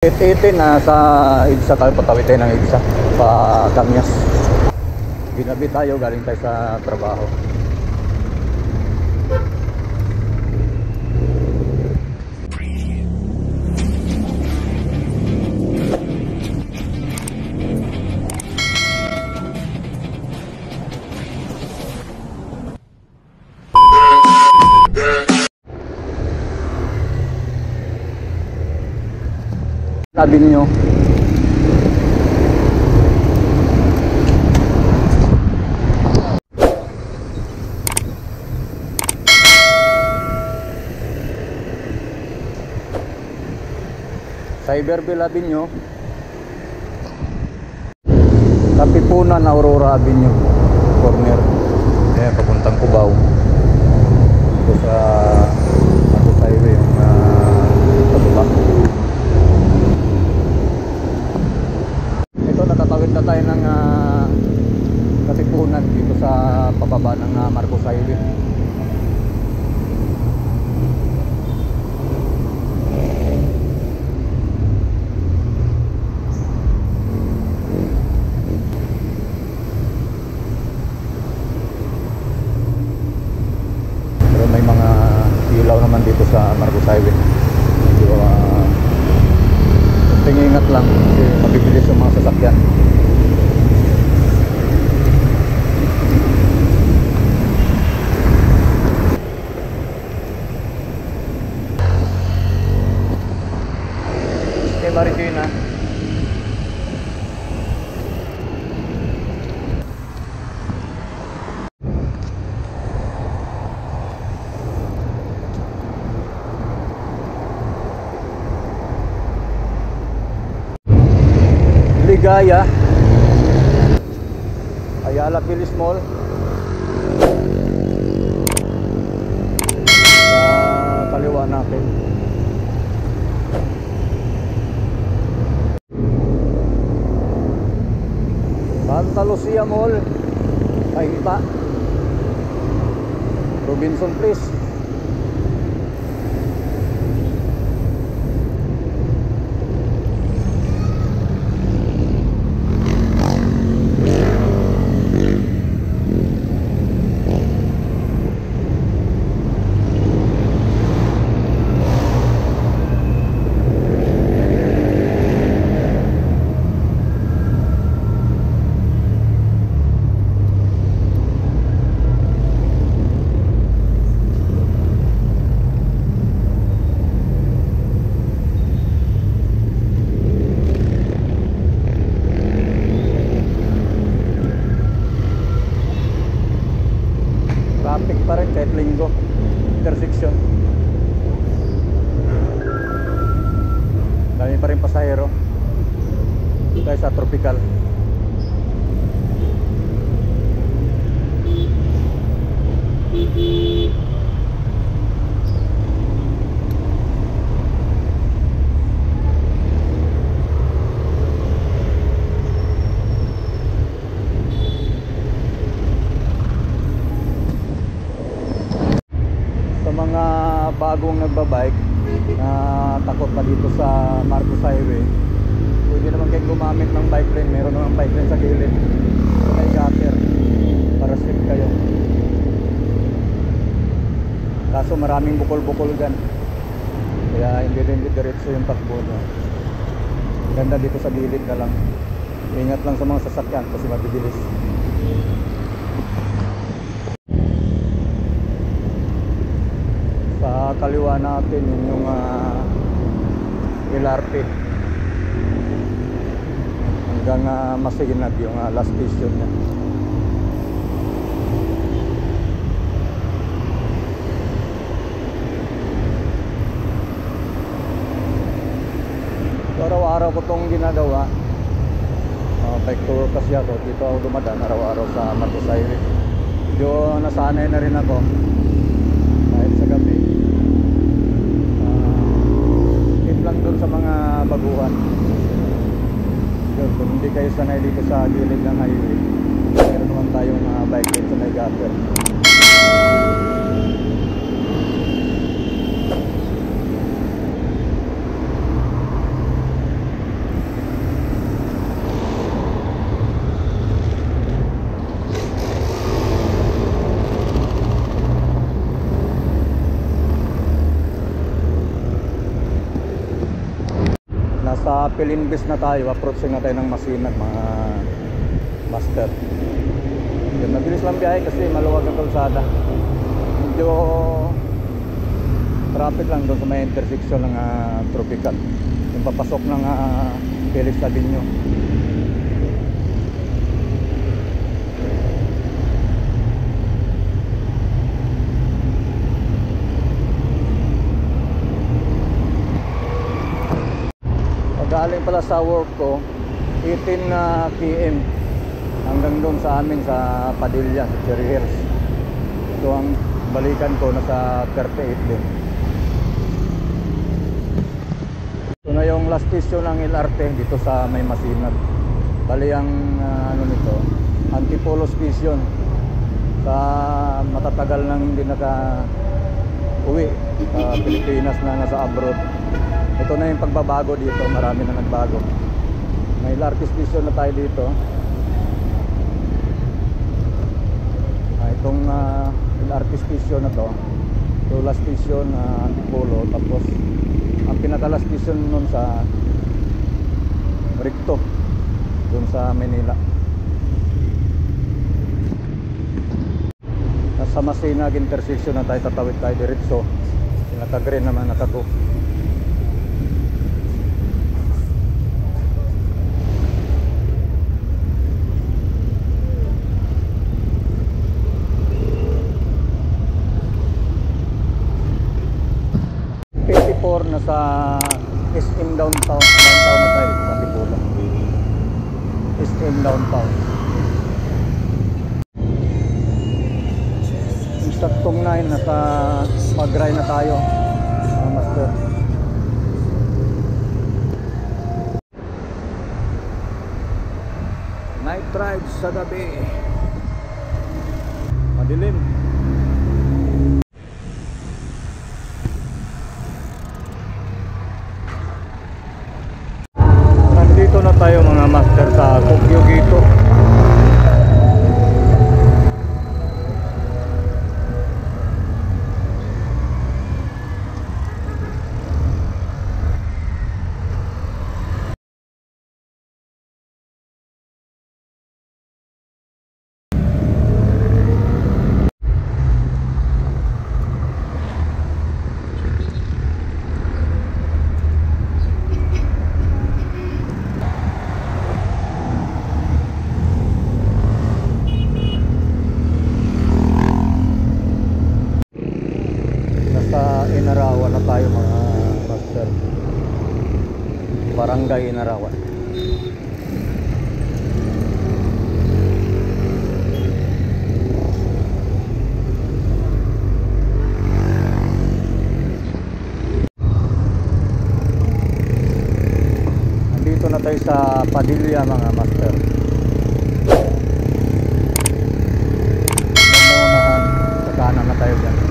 8-18 na sa EDSA tayo, patawid tayo ng EDSA pa Kamyas. Ginabi tayo, galing tayo sa trabaho. Sabi niyo Cyberbell Avenue, Katipunan, Aurora Avenue corner. Ayan, papuntang Cubao. Ito sa Marcos Highway yung pababa. Ito, natatawid na tayo ng Katipunan dito sa pababa ng Marcos Highway. May mga ilaw naman dito sa Marcos Highway. Medyo ingat lang kasi mabibilis yung mga sasakyan. Okay, Marikina. Ligaya, Ayala Village Mall, sa kaliwa natin. Santa Lucia Mall, Tayta, Robinson Place. Traffic pa rin kahit linggo. Intersection. Dami pa rin pasahero. Tayo sa Tropical. Mga bagong nagbabike na takot pa dito sa Marcos Highway, pwede naman kayong gumamit ng bike lane. Meron naman bike lane sa gilid, may gutter para safe kayo. Kaso maraming bukol-bukol dyan, kaya hindi rin diretso yung takbo, no? Ganda dito sa gilid na lang. Ingat lang sa mga sasakyan kasi mabibilis. Sa kaliwa natin yung LRT hanggang Masinag, yung last station niya. So, araw-araw ko itong ginagawa. Bike tour kasi ako. Dito ako dumadaan araw-araw sa Marcos Highway. Medyo nasanay na rin ako kahit sa gabi. Lang doon sa mga baguhan. Kung hindi kayo sanay dito sa gilid ng highway, meron naman tayong bike lane sa may gutter. Nasa Pilinbis na tayo, approaching na tayo ng Masinag mga master. Yun, mabilis lang biyahe kasi maluwag ang kalsada. Medyo traffic lang doon sa may intersection ng Tropical, yung papasok ng Felix Avenue. Galing pala sa work ko 18 PM hanggang doon sa amin sa Padilla, Cherry Hills. Ito ang balikan ko, nasa 38 din. Ito na yung last station ng LRT dito sa may Masinag. Bali ang ano nito, Antipolo Station. Sa matatagal nang hindi naka-uwi sa Pilipinas na nasa abroad. Ito na yung pagbabago dito, marami na nagbago. May LRT station na tayo dito. Itong LRT station na to, ito last station Antipolo. Tapos ang pinaka-last station nun sa Recto, dun sa Manila. Nasa Masinag intersection na tayo, tatawid tayo diretso. Naka-green naman, naka-go. Nasa SM downtown na tayo sa Antipolo. SM downtown. Saktong 9, nasa Pagray na tayo, master. Night ride sa gabi, madilim. Dito na tayo mga master sa Tokyo Gito. Inarawan na tayo mga master. Barangay Inarawan. Nandito na tayo sa Padilla mga master. Sa kanan na tayo dyan.